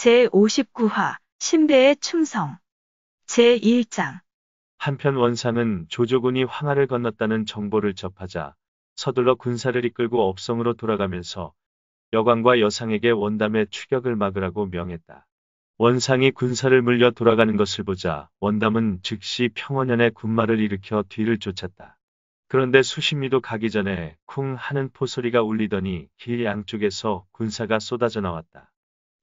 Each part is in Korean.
제59화 신배의 충성 제1장 한편 원상은 조조군이 황하를 건넜다는 정보를 접하자 서둘러 군사를 이끌고 업성으로 돌아가면서 여광과 여상에게 원담의 추격을 막으라고 명했다. 원상이 군사를 물려 돌아가는 것을 보자 원담은 즉시 평원현에 군마를 일으켜 뒤를 쫓았다. 그런데 수십 리도 가기 전에 쿵 하는 포소리가 울리더니 길 양쪽에서 군사가 쏟아져 나왔다.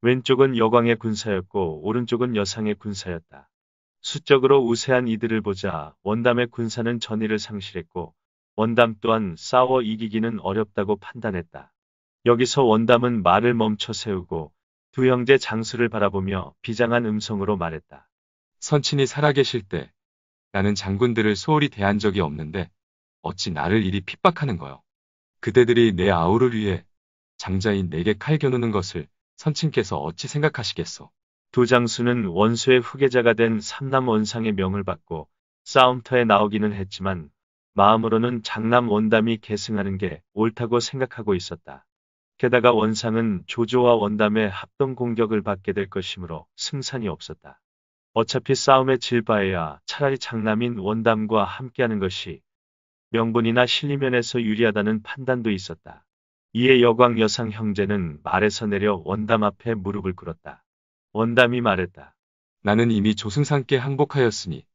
왼쪽은 여광의 군사였고 오른쪽은 여상의 군사였다. 수적으로 우세한 이들을 보자 원담의 군사는 전의를 상실했고 원담 또한 싸워 이기기는 어렵다고 판단했다. 여기서 원담은 말을 멈춰 세우고 두 형제 장수를 바라보며 비장한 음성으로 말했다. 선친이 살아계실 때 나는 장군들을 소홀히 대한 적이 없는데 어찌 나를 이리 핍박하는 거요. 그대들이 내 아우를 위해 장자인 내게 칼 겨누는 것을 선친께서 어찌 생각하시겠소. 두 장수는 원수의 후계자가 된 삼남 원상의 명을 받고 싸움터에 나오기는 했지만 마음으로는 장남 원담이 계승하는 게 옳다고 생각하고 있었다. 게다가 원상은 조조와 원담의 합동 공격을 받게 될 것이므로 승산이 없었다. 어차피 싸움에 질 바에야 차라리 장남인 원담과 함께하는 것이 명분이나 실리면에서 유리하다는 판단도 있었다. 이에 여광 여상 형제는 말에서 내려 원담 앞에 무릎을 꿇었다. 원담이 말했다. 나는 이미 조승상께 항복하였으니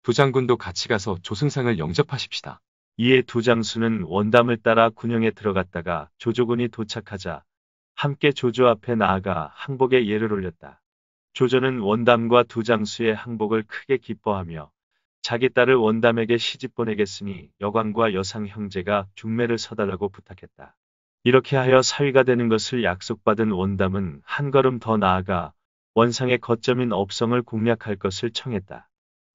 두 장군도 같이 가서 조승상을 영접하십시다. 이에 두 장수는 원담을 따라 군영에 들어갔다가 조조군이 도착하자 함께 조조 앞에 나아가 항복의 예를 올렸다. 조조는 원담과 두 장수의 항복을 크게 기뻐하며 자기 딸을 원담에게 시집 보내겠으니 여광과 여상 형제가 중매를 서달라고 부탁했다. 이렇게 하여 사위가 되는 것을 약속받은 원담은 한 걸음 더 나아가 원상의 거점인 업성을 공략할 것을 청했다.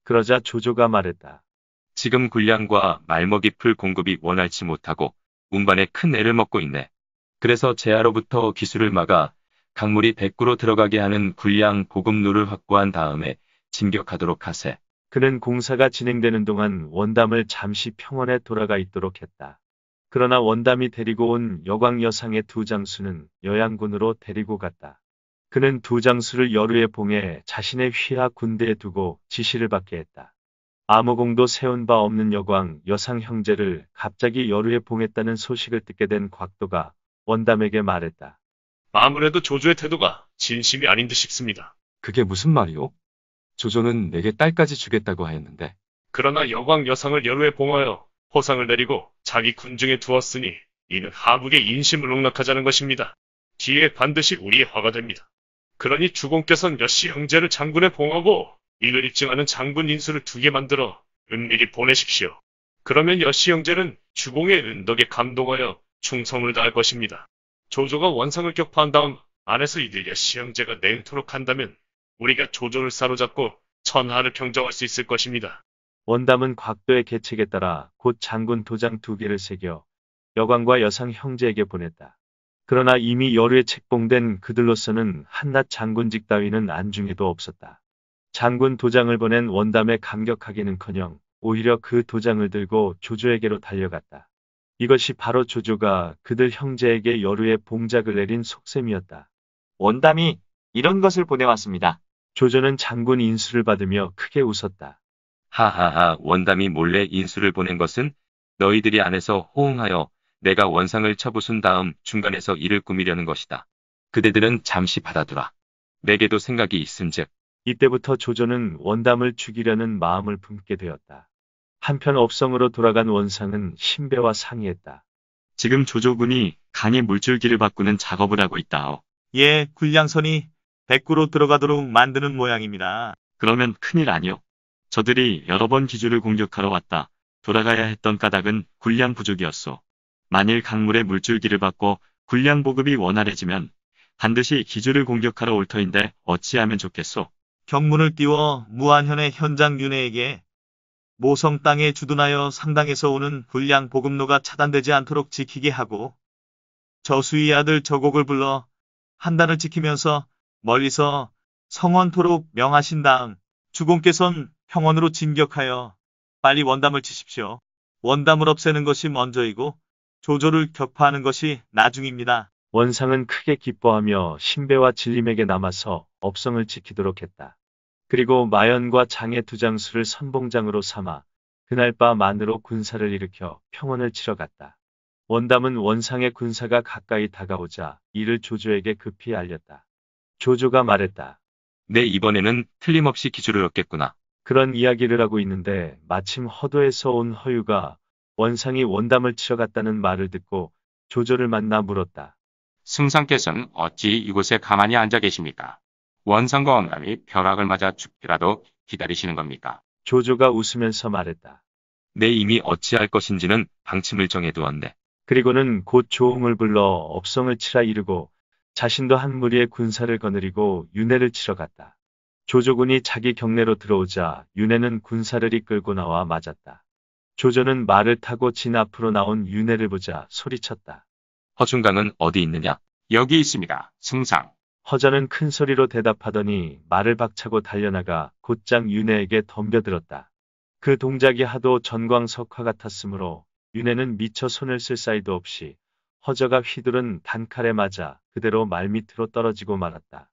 그러자 조조가 말했다. 지금 군량과 말먹이 풀 공급이 원활치 못하고 운반에 큰 애를 먹고 있네. 그래서 제하로부터 기수를 막아 강물이 백구로 들어가게 하는 군량 보급로를 확보한 다음에 진격하도록 하세. 그는 공사가 진행되는 동안 원담을 잠시 평원에 돌아가 있도록 했다. 그러나 원담이 데리고 온 여광 여상의 두 장수는 여양군으로 데리고 갔다. 그는 두 장수를 여루에 봉해 자신의 휘하 군대에 두고 지시를 받게 했다. 아무공도 세운 바 없는 여광 여상 형제를 갑자기 여루에 봉했다는 소식을 듣게 된 곽도가 원담에게 말했다. 아무래도 조조의 태도가 진심이 아닌 듯 싶습니다. 그게 무슨 말이오? 조조는 내게 딸까지 주겠다고 하였는데. 그러나 여광 여상을 여루에 봉하여 호상을 내리고 자기 군중에 두었으니 이는 하국의 인심을 농락하자는 것입니다. 뒤에 반드시 우리의 화가 됩니다. 그러니 주공께서는 여씨 형제를 장군에 봉하고 이를 입증하는 장군 인수를 2개 만들어 은밀히 보내십시오. 그러면 여씨 형제는 주공의 은덕에 감동하여 충성을 다할 것입니다. 조조가 원상을 격파한 다음 안에서 이들 여씨 형제가 냉토록 한다면 우리가 조조를 사로잡고 천하를 평정할 수 있을 것입니다. 원담은 곽도의 계책에 따라 곧 장군 도장 2개를 새겨 여광과 여상 형제에게 보냈다. 그러나 이미 여루에 책봉된 그들로서는 한낱 장군직 따위는 안중에도 없었다. 장군 도장을 보낸 원담에 감격하기는커녕 오히려 그 도장을 들고 조조에게로 달려갔다. 이것이 바로 조조가 그들 형제에게 여루에 봉작을 내린 속셈이었다. 원담이 이런 것을 보내왔습니다. 조조는 장군 인수를 받으며 크게 웃었다. 하하하, 원담이 몰래 인수를 보낸 것은 너희들이 안에서 호응하여 내가 원상을 쳐부순 다음 중간에서 이를 꾸미려는 것이다. 그대들은 잠시 받아두라. 내게도 생각이 있음즉. 이때부터 조조는 원담을 죽이려는 마음을 품게 되었다. 한편 업성으로 돌아간 원상은 신배와 상의했다. 지금 조조군이 강의 물줄기를 바꾸는 작업을 하고 있다오. 예, 군량선이 백구로 들어가도록 만드는 모양입니다. 그러면 큰일 아니오. 저들이 여러 번 기주를 공격하러 왔다. 돌아가야 했던 까닭은 군량 부족이었소. 만일 강물의 물줄기를 바꿔 군량 보급이 원활해지면 반드시 기주를 공격하러 올 터인데 어찌하면 좋겠소. 경문을 띄워 무한현의 현장 윤회에게 모성 땅에 주둔하여 상당에서 오는 군량 보급로가 차단되지 않도록 지키게 하고 저수의 아들 저곡을 불러 한단을 지키면서 멀리서 성원토록 명하신 다음 주공께선 평원으로 진격하여 빨리 원담을 치십시오. 원담을 없애는 것이 먼저이고 조조를 격파하는 것이 나중입니다. 원상은 크게 기뻐하며 신배와 진림에게 남아서 업성을 지키도록 했다. 그리고 마연과 장의 두 장수를 선봉장으로 삼아 그날 밤 안으로 군사를 일으켜 평원을 치러 갔다. 원담은 원상의 군사가 가까이 다가오자 이를 조조에게 급히 알렸다. 조조가 말했다. 내 이번에는 틀림없이 기주를 얻겠구나. 그런 이야기를 하고 있는데 마침 허도에서 온 허유가 원상이 원담을 치러 갔다는 말을 듣고 조조를 만나 물었다. 승상께서는 어찌 이곳에 가만히 앉아 계십니까? 원상과 원담이 벼락을 맞아 죽기라도 기다리시는 겁니까? 조조가 웃으면서 말했다. 내 이미 어찌할 것인지는 방침을 정해두었네. 그리고는 곧 조홍을 불러 업성을 치라 이르고 자신도 한 무리의 군사를 거느리고 윤회를 치러 갔다. 조조군이 자기 경내로 들어오자 윤회는 군사를 이끌고 나와 맞았다. 조조는 말을 타고 진 앞으로 나온 윤회를 보자 소리쳤다. 허중강은 어디 있느냐? 여기 있습니다. 승상. 허전은 큰 소리로 대답하더니 말을 박차고 달려나가 곧장 윤회에게 덤벼들었다. 그 동작이 하도 전광석화 같았으므로 윤회는 미처 손을 쓸 사이도 없이 허저가 휘두른 단칼에 맞아 그대로 말밑으로 떨어지고 말았다.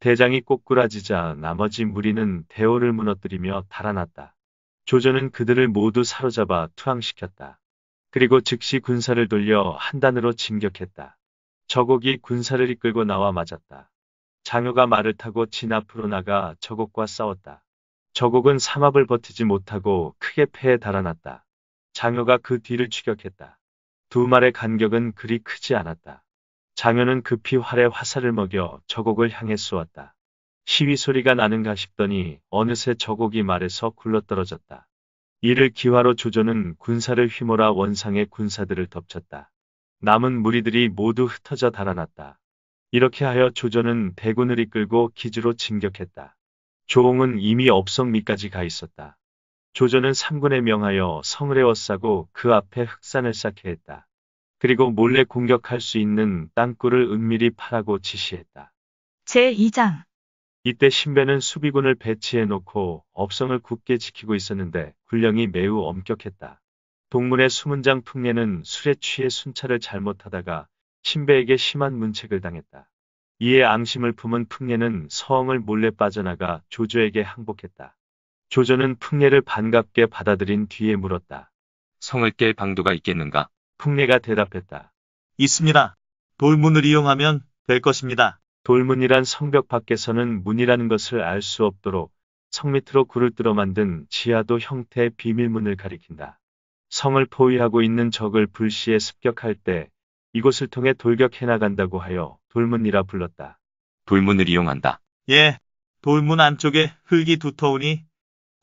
대장이 꼬꾸라지자 나머지 무리는 대오를 무너뜨리며 달아났다. 조조는 그들을 모두 사로잡아 투항시켰다. 그리고 즉시 군사를 돌려 한단으로 진격했다. 저곡이 군사를 이끌고 나와 맞았다. 장효가 말을 타고 진 앞으로 나가 저곡과 싸웠다. 저곡은 삼합을 버티지 못하고 크게 패에 달아났다. 장효가 그 뒤를 추격했다. 두 말의 간격은 그리 크지 않았다. 장효는 급히 활에 화살을 먹여 저곡을 향해 쏘았다. 시위 소리가 나는가 싶더니 어느새 저곡이 말에서 굴러떨어졌다. 이를 기화로 조조는 군사를 휘몰아 원상의 군사들을 덮쳤다. 남은 무리들이 모두 흩어져 달아났다. 이렇게 하여 조조는 대군을 이끌고 기주로 진격했다. 조홍은 이미 업성 밑까지 가 있었다. 조조는 삼군에 명하여 성을 에워싸고 그 앞에 흑산을 쌓게 했다. 그리고 몰래 공격할 수 있는 땅굴을 은밀히 파라고 지시했다. 제2장 이때 신배는 수비군을 배치해놓고 업성을 굳게 지키고 있었는데 군령이 매우 엄격했다. 동문의 수문장 풍례는 술에 취해 순찰을 잘못하다가 신배에게 심한 문책을 당했다. 이에 앙심을 품은 풍례는 서엉을 몰래 빠져나가 조조에게 항복했다. 조조는 풍례를 반갑게 받아들인 뒤에 물었다. 성을 깰 방도가 있겠는가? 풍례가 대답했다. 있습니다. 돌문을 이용하면 될 것입니다. 돌문이란 성벽 밖에서는 문이라는 것을 알 수 없도록 성 밑으로 굴을 뚫어 만든 지하도 형태의 비밀문을 가리킨다. 성을 포위하고 있는 적을 불시에 습격할 때 이곳을 통해 돌격해 나간다고 하여 돌문이라 불렀다. 돌문을 이용한다. 예, 돌문 안쪽에 흙이 두터우니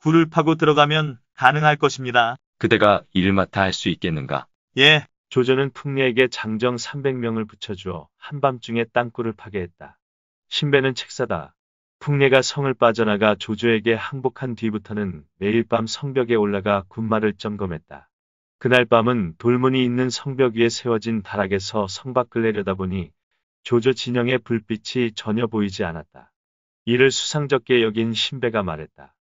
굴을 파고 들어가면 가능할 것입니다. 그대가 일을 맡아 할 수 있겠는가? 예, 조조는 풍례에게 장정 300명을 붙여주어 한밤중에 땅굴을 파게 했다. 신배는 책사다. 풍례가 성을 빠져나가 조조에게 항복한 뒤부터는 매일 밤 성벽에 올라가 군마를 점검했다. 그날 밤은 돌문이 있는 성벽 위에 세워진 다락에서 성 밖을 내려다보니 조조 진영의 불빛이 전혀 보이지 않았다. 이를 수상쩍게 여긴 신배가 말했다.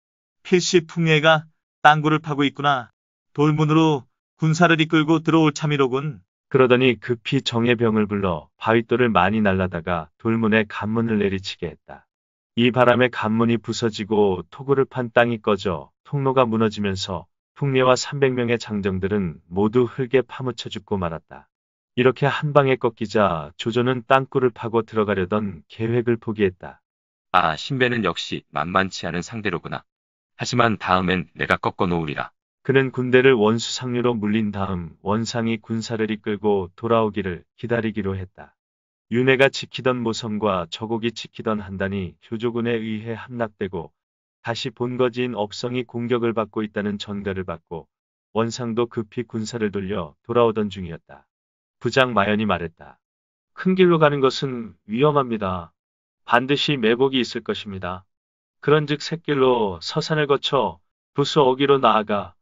필시 풍예가 땅굴을 파고 있구나. 돌문으로 군사를 이끌고 들어올 참이로군. 그러더니 급히 정예병을 불러 바윗돌을 많이 날라다가 돌문에 간문을 내리치게 했다. 이 바람에 간문이 부서지고 토굴을 판 땅이 꺼져 통로가 무너지면서 풍례와 300명의 장정들은 모두 흙에 파묻혀 죽고 말았다. 이렇게 한 방에 꺾이자 조조는 땅굴을 파고 들어가려던 계획을 포기했다. 아, 신배는 역시 만만치 않은 상대로구나. 하지만 다음엔 내가 꺾어 놓으리라. 그는 군대를 원수상류로 물린 다음 원상이 군사를 이끌고 돌아오기를 기다리기로 했다. 윤회가 지키던 모성과 저곡이 지키던 한단이 효조군에 의해 함락되고 다시 본거지인 업성이 공격을 받고 있다는 전가를 받고 원상도 급히 군사를 돌려 돌아오던 중이었다. 부장 마연이 말했다. 큰 길로 가는 것은 위험합니다. 반드시 매복이 있을 것입니다. 그런즉 샛길로 서산을 거쳐 부수 어기로 나아가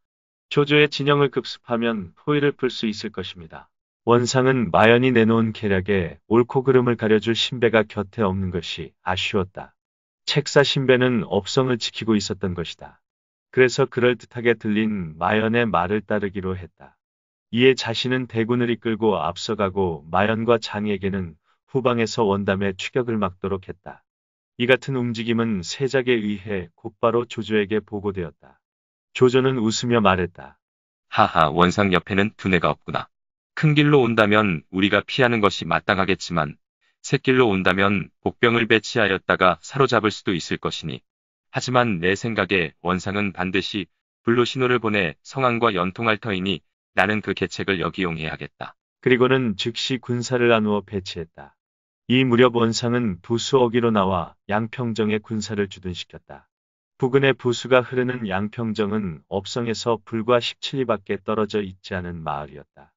조조의 진영을 급습하면 포위를 풀 수 있을 것입니다. 원상은 마연이 내놓은 계략에 옳고 그름을 가려줄 신배가 곁에 없는 것이 아쉬웠다. 책사 신배는 업성을 지키고 있었던 것이다. 그래서 그럴듯하게 들린 마연의 말을 따르기로 했다. 이에 자신은 대군을 이끌고 앞서가고 마연과 장에게는 후방에서 원담의 추격을 막도록 했다. 이 같은 움직임은 세작에 의해 곧바로 조조에게 보고되었다. 조조는 웃으며 말했다. 하하, 원상 옆에는 두뇌가 없구나. 큰 길로 온다면 우리가 피하는 것이 마땅하겠지만 샛길로 온다면 복병을 배치하였다가 사로잡을 수도 있을 것이니. 하지만 내 생각에 원상은 반드시 불로 신호를 보내 성안과 연통할 터이니 나는 그 계책을 역이용해야겠다. 그리고는 즉시 군사를 나누어 배치했다. 이 무렵 원상은 부수 어기로 나와 양평정에 군사를 주둔시켰다. 부근의 부수가 흐르는 양평정은 업성에서 불과 17리밖에 떨어져 있지 않은 마을이었다.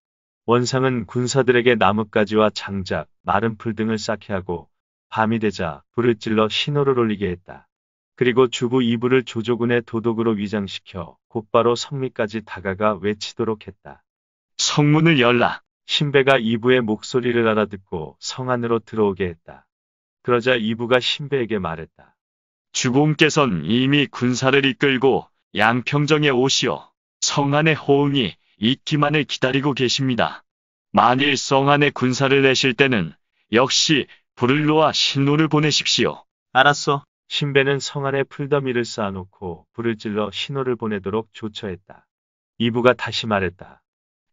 원상은 군사들에게 나뭇가지와 장작, 마른 풀 등을 쌓게 하고 밤이 되자 불을 찔러 신호를 울리게 했다. 그리고 주부 이부를 조조군의 도독으로 위장시켜 곧바로 성미까지 다가가 외치도록 했다. 성문을 열라. 신배가 이부의 목소리를 알아듣고 성 안으로 들어오게 했다. 그러자 이부가 신배에게 말했다. 주공께선 이미 군사를 이끌고 양평정에 오시어 성 안의 호응이 있기만을 기다리고 계십니다. 만일 성 안에 군사를 내실 때는 역시 불을 놓아 신호를 보내십시오. 알았어. 신배는 성 안에 풀더미를 쌓아놓고 불을 찔러 신호를 보내도록 조처했다. 이부가 다시 말했다.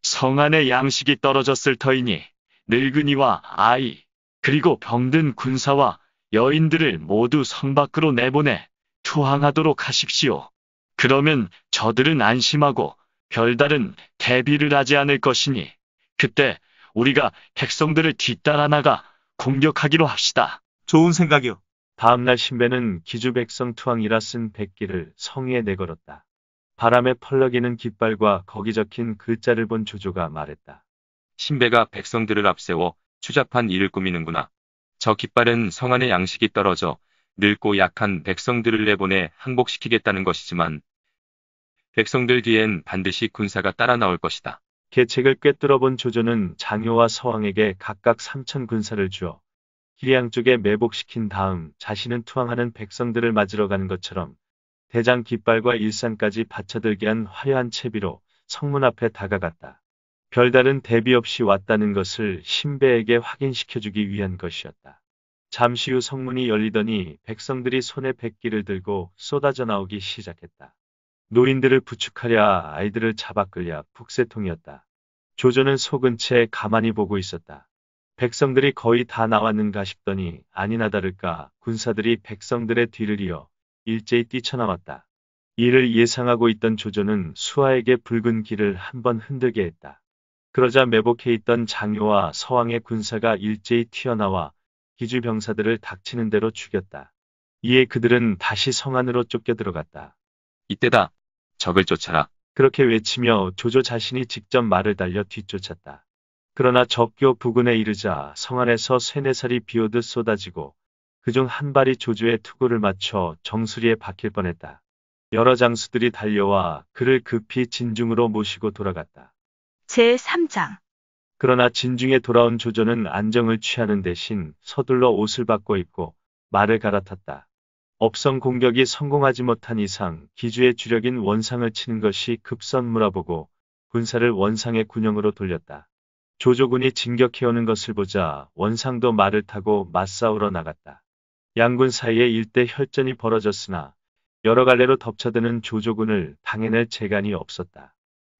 성 안에 양식이 떨어졌을 터이니 늙은이와 아이, 그리고 병든 군사와 여인들을 모두 성 밖으로 내보내 투항하도록 하십시오. 그러면 저들은 안심하고 별다른 대비를 하지 않을 것이니 그때 우리가 백성들을 뒤따라 나가 공격하기로 합시다. 좋은 생각이요. 다음날 신배는 기주백성 투항이라 쓴 백기를 성 위에 내걸었다. 바람에 펄럭이는 깃발과 거기 적힌 글자를 본 조조가 말했다. 신배가 백성들을 앞세워 추잡한 일을 꾸미는구나. 저 깃발은 성 안에 양식이 떨어져 늙고 약한 백성들을 내보내 항복시키겠다는 것이지만 백성들 뒤엔 반드시 군사가 따라 나올 것이다. 계책을 꿰뚫어 본 조조는 장효와 서왕에게 각각 3천 군사를 주어 기량 쪽에 매복시킨 다음 자신은 투항하는 백성들을 맞으러 가는 것처럼 대장 깃발과 일산까지 받쳐들게 한 화려한 채비로 성문 앞에 다가갔다. 별다른 대비 없이 왔다는 것을 신배에게 확인시켜주기 위한 것이었다. 잠시 후 성문이 열리더니 백성들이 손에 백기를 들고 쏟아져 나오기 시작했다. 노인들을 부축하랴 아이들을 잡아 끌랴 북새통이었다. 조조는 속은 채 가만히 보고 있었다. 백성들이 거의 다 나왔는가 싶더니 아니나 다를까 군사들이 백성들의 뒤를 이어 일제히 뛰쳐나왔다. 이를 예상하고 있던 조조는 수하에게 붉은 길을 한번 흔들게 했다. 그러자 매복해 있던 장효와 서왕의 군사가 일제히 튀어나와 기주 병사들을 닥치는 대로 죽였다. 이에 그들은 다시 성 안으로 쫓겨 들어갔다. 이때다. 적을 쫓아라. 그렇게 외치며 조조 자신이 직접 말을 달려 뒤쫓았다. 그러나 적교 부근에 이르자 성 안에서 쇠네살이 비오듯 쏟아지고 그중 한 발이 조조의 투구를 맞춰 정수리에 박힐 뻔했다. 여러 장수들이 달려와 그를 급히 진중으로 모시고 돌아갔다. 제3장. 그러나 진중에 돌아온 조조는 안정을 취하는 대신 서둘러 옷을 바꿔 입고 말을 갈아탔다. 업성 공격이 성공하지 못한 이상 기주의 주력인 원상을 치는 것이 급선무라보고 군사를 원상의 군영으로 돌렸다. 조조군이 진격해오는 것을 보자 원상도 말을 타고 맞싸우러 나갔다. 양군 사이에 일대 혈전이 벌어졌으나 여러 갈래로 덮쳐드는 조조군을 당해낼 재간이 없었다.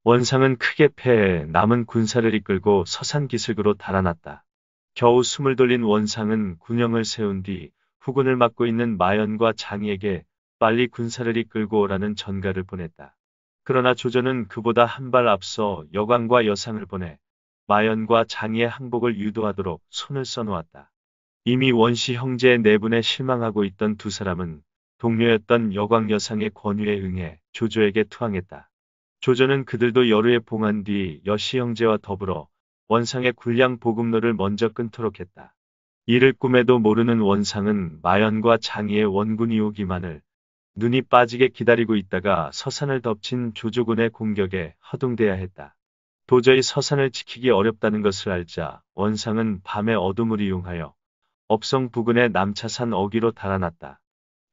원상은 크게 패해 남은 군사를 이끌고 서산기슭으로 달아났다. 겨우 숨을 돌린 원상은 군영을 세운 뒤 후군을 맡고 있는 마연과 장이에게 빨리 군사를 이끌고 오라는 전가를 보냈다. 그러나 조조는 그보다 한 발 앞서 여광과 여상을 보내 마연과 장이의 항복을 유도하도록 손을 써놓았다. 이미 원시 형제의 내분에 실망하고 있던 두 사람은 동료였던 여광 여상의 권유에 응해 조조에게 투항했다. 조조는 그들도 여루에 봉한 뒤 여시 형제와 더불어 원상의 군량 보급로를 먼저 끊도록 했다. 이를 꿈에도 모르는 원상은 마연과 장이의 원군이 오기만을 눈이 빠지게 기다리고 있다가 서산을 덮친 조조군의 공격에 허둥대야 했다. 도저히 서산을 지키기 어렵다는 것을 알자 원상은 밤의 어둠을 이용하여 업성 부근의 남차산 어기로 달아났다.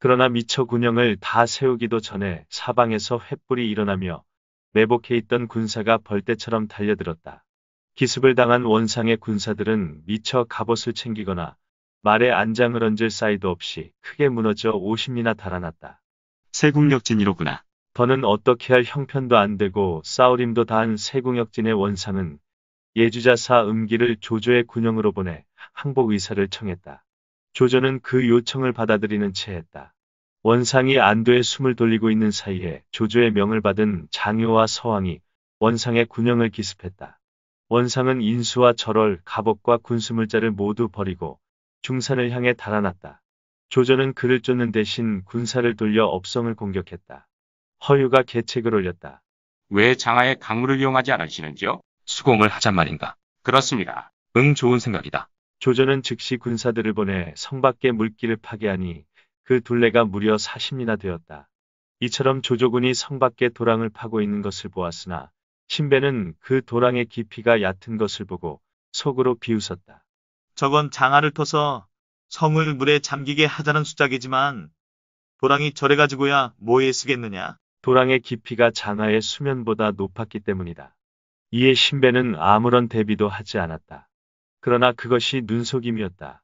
그러나 미처 군영을 다 세우기도 전에 사방에서 횃불이 일어나며 매복해 있던 군사가 벌떼처럼 달려들었다. 기습을 당한 원상의 군사들은 미처 갑옷을 챙기거나 말에 안장을 얹을 사이도 없이 크게 무너져 50리나 달아났다. 세국역진이로구나. 더는 어떻게 할 형편도 안 되고 싸울 힘도 다한 세궁역진의 원상은 예주자사 음기를 조조의 군영으로 보내 항복 의사를 청했다. 조조는 그 요청을 받아들이는 채 했다. 원상이 안도의 숨을 돌리고 있는 사이에 조조의 명을 받은 장효와 서왕이 원상의 군영을 기습했다. 원상은 인수와 절월, 갑옷과 군수물자를 모두 버리고 중산을 향해 달아났다. 조조는 그를 쫓는 대신 군사를 돌려 업성을 공격했다. 허유가 계책을 올렸다. 왜 장하의 강물을 이용하지 않으시는지요? 수공을 하잔 말인가. 그렇습니다. 응, 좋은 생각이다. 조조는 즉시 군사들을 보내 성 밖의 물길을 파괴하니 그 둘레가 무려 40리나 되었다. 이처럼 조조군이 성 밖에 도랑을 파고 있는 것을 보았으나 신배는 그 도랑의 깊이가 얕은 것을 보고 속으로 비웃었다. 저건 장하를 터서 성을 물에 잠기게 하자는 수작이지만 도랑이 저래가지고야 뭐에 쓰겠느냐. 도랑의 깊이가 장하의 수면보다 높았기 때문이다. 이에 신배는 아무런 대비도 하지 않았다. 그러나 그것이 눈속임이었다.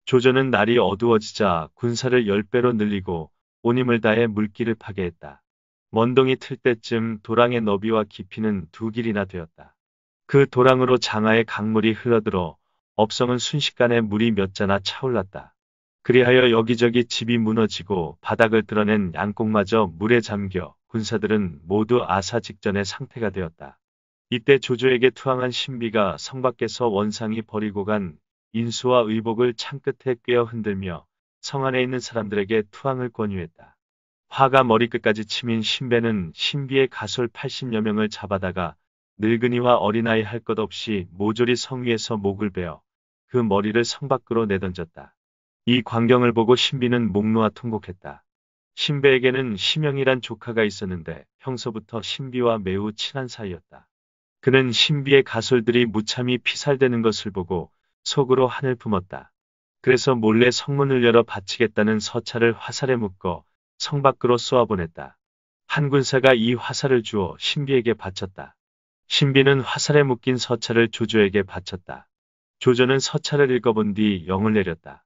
조조는 날이 어두워지자 군사를 10배로 늘리고 온 힘을 다해 물길을 파괴했다. 먼동이 틀 때쯤 도랑의 너비와 깊이는 2길이나 되었다. 그 도랑으로 장하의 강물이 흘러들어 업성은 순식간에 물이 몇 자나 차올랐다. 그리하여 여기저기 집이 무너지고 바닥을 드러낸 양곡마저 물에 잠겨 군사들은 모두 아사 직전의 상태가 되었다. 이때 조조에게 투항한 신비가 성 밖에서 원상이 버리고 간 인수와 의복을 창끝에 꿰어 흔들며 성 안에 있는 사람들에게 투항을 권유했다. 화가 머리끝까지 치민 신배는 신비의 가솔 80여 명을 잡아다가 늙은이와 어린아이 할 것 없이 모조리 성 위에서 목을 베어 그 머리를 성 밖으로 내던졌다. 이 광경을 보고 신비는 목 놓아 통곡했다. 신배에게는 심영이란 조카가 있었는데 평소부터 신비와 매우 친한 사이였다. 그는 신비의 가솔들이 무참히 피살되는 것을 보고 속으로 한을 품었다. 그래서 몰래 성문을 열어 바치겠다는 서찰을 화살에 묶어 성 밖으로 쏘아보냈다. 한 군사가 이 화살을 주어 신비에게 바쳤다. 신비는 화살에 묶인 서찰을 조조에게 바쳤다. 조조는 서찰을 읽어본 뒤 영을 내렸다.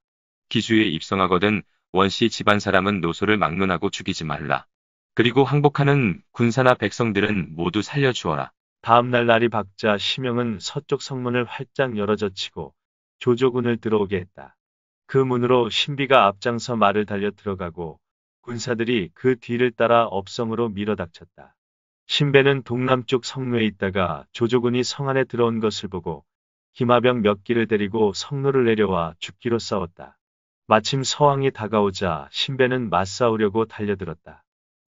기수에 입성하거든 원시 집안 사람은 노소를 막론하고 죽이지 말라. 그리고 항복하는 군사나 백성들은 모두 살려주어라. 다음날 날이 밝자 심영은 서쪽 성문을 활짝 열어젖히고 조조군을 들어오게 했다. 그 문으로 신비가 앞장서 말을 달려 들어가고 군사들이 그 뒤를 따라 업성으로 밀어닥쳤다. 신배는 동남쪽 성로에 있다가 조조군이 성 안에 들어온 것을 보고 기마병 몇 기를 데리고 성로를 내려와 죽기로 싸웠다. 마침 서왕이 다가오자 신배는 맞싸우려고 달려들었다.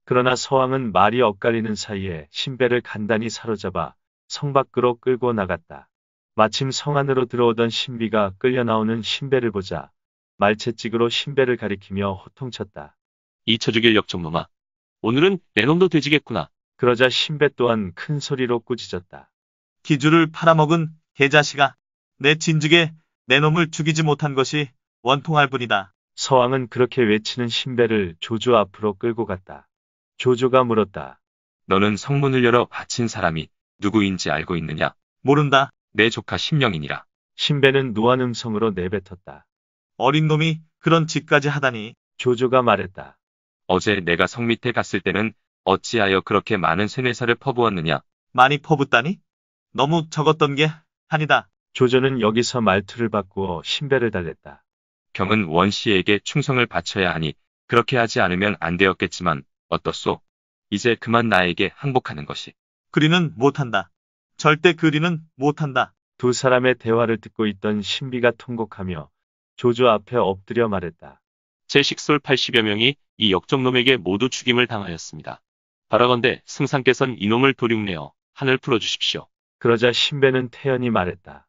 그러나 서왕은 말이 엇갈리는 사이에 신배를 간단히 사로잡아 성 밖으로 끌고 나갔다. 마침 성 안으로 들어오던 신비가 끌려 나오는 신배를 보자 말채찍으로 신배를 가리키며 호통쳤다. 잊혀 죽일 역적놈아. 오늘은 내 놈도 되지겠구나. 그러자 신배 또한 큰 소리로 꾸짖었다. 기주를 팔아먹은 개자식아. 내 진즉에 내 놈을 죽이지 못한 것이 원통할 뿐이다. 서왕은 그렇게 외치는 신배를 조조 앞으로 끌고 갔다. 조조가 물었다. 너는 성문을 열어 바친 사람이 누구인지 알고 있느냐? 모른다. 내 조카 심령이니라. 신배는 노한 음성으로 내뱉었다. 어린 놈이 그런 짓까지 하다니. 조조가 말했다. 어제 내가 성 밑에 갔을 때는 어찌하여 그렇게 많은 쇠뇌살을 퍼부었느냐? 많이 퍼붓다니? 너무 적었던 게 아니다. 조조는 여기서 말투를 바꾸어 신배를 달랬다. 경은 원씨에게 충성을 바쳐야 하니 그렇게 하지 않으면 안 되었겠지만 어떻소? 이제 그만 나에게 항복하는 것이. 그리는 못한다. 절대 그리는 못한다. 두 사람의 대화를 듣고 있던 신비가 통곡하며 조조 앞에 엎드려 말했다. 제 식솔 80여 명이 이 역적놈에게 모두 죽임을 당하였습니다. 바라건대 승상께선 이놈을 도륙내어 한을 풀어주십시오. 그러자 신배는 태연히 말했다.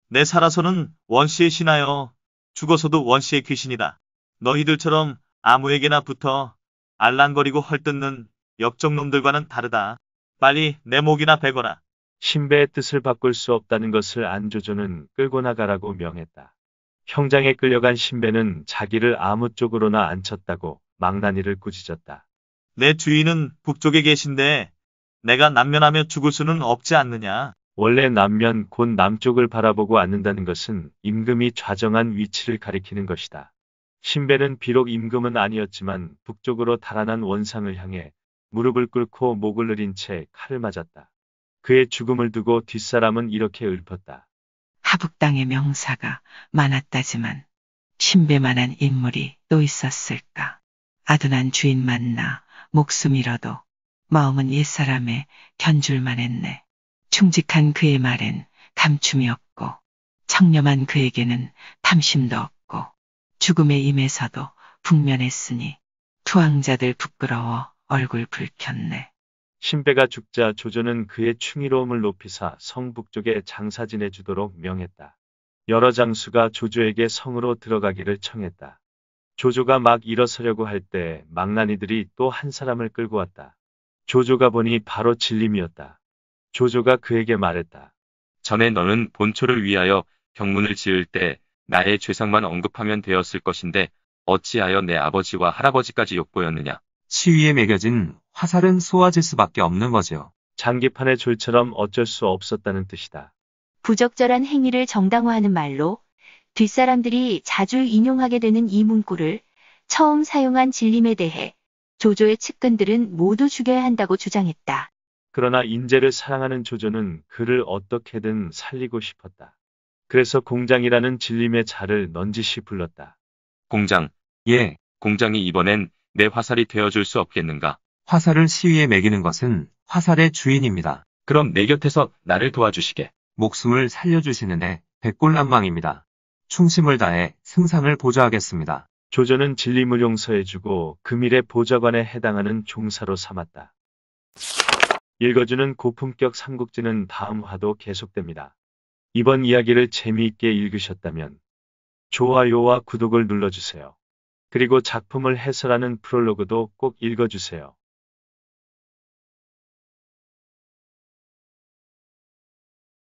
내 살아서는 원씨의 신하여 죽어서도 원씨의 귀신이다. 너희들처럼 아무에게나 붙어 알랑거리고 헐뜯는 역적놈들과는 다르다. 빨리 내 목이나 베거라. 신배의 뜻을 바꿀 수 없다는 것을 안 조조는 끌고 나가라고 명했다. 형장에 끌려간 신배는 자기를 아무 쪽으로나 안 쳤다고 망나니를 꾸짖었다. 내 주인은 북쪽에 계신데 내가 난면하며 죽을 수는 없지 않느냐. 원래 남면 곧 남쪽을 바라보고 앉는다는 것은 임금이 좌정한 위치를 가리키는 것이다. 신배는 비록 임금은 아니었지만 북쪽으로 달아난 원상을 향해 무릎을 꿇고 목을 내린 채 칼을 맞았다. 그의 죽음을 두고 뒷사람은 이렇게 읊었다. 하북 땅에 명사가 많았다지만 신배만한 인물이 또 있었을까. 아둔한 주인 만나 목숨 잃어도 마음은 옛사람에 견줄만 했네. 충직한 그의 말엔 감춤이 없고 청렴한 그에게는 탐심도 없고 죽음의 임에서도 북면했으니 투항자들 부끄러워 얼굴 붉혔네. 신배가 죽자 조조는 그의 충의로움을 높이사 성 북쪽에 장사 지내주도록 명했다. 여러 장수가 조조에게 성으로 들어가기를 청했다. 조조가 막 일어서려고 할 때 망나니들이 또 한 사람을 끌고 왔다. 조조가 보니 바로 진림이었다. 조조가 그에게 말했다. 전에 너는 본초를 위하여 병문을 지을 때 나의 죄상만 언급하면 되었을 것인데 어찌하여 내 아버지와 할아버지까지 욕보였느냐. 시위에 매겨진 화살은 쏘아질 수밖에 없는 거지요. 장기판의 졸처럼 어쩔 수 없었다는 뜻이다. 부적절한 행위를 정당화하는 말로 뒷사람들이 자주 인용하게 되는 이 문구를 처음 사용한 진림에 대해 조조의 측근들은 모두 죽여야 한다고 주장했다. 그러나 인재를 사랑하는 조조는 그를 어떻게든 살리고 싶었다. 그래서 공장이라는 진림의 자를 넌지시 불렀다. 공장, 예, 공장이 이번엔 내 화살이 되어줄 수 없겠는가? 화살을 시위에 매기는 것은 화살의 주인입니다. 그럼 내 곁에서 나를 도와주시게. 목숨을 살려주시는데 백골난망입니다. 충심을 다해 승상을 보좌하겠습니다. 조조는 진림을 용서해주고 금일의 보좌관에 해당하는 종사로 삼았다. 읽어주는 고품격 삼국지는 다음 화도 계속됩니다. 이번 이야기를 재미있게 읽으셨다면 좋아요와 구독을 눌러주세요. 그리고 작품을 해설하는 프롤로그도 꼭 읽어주세요.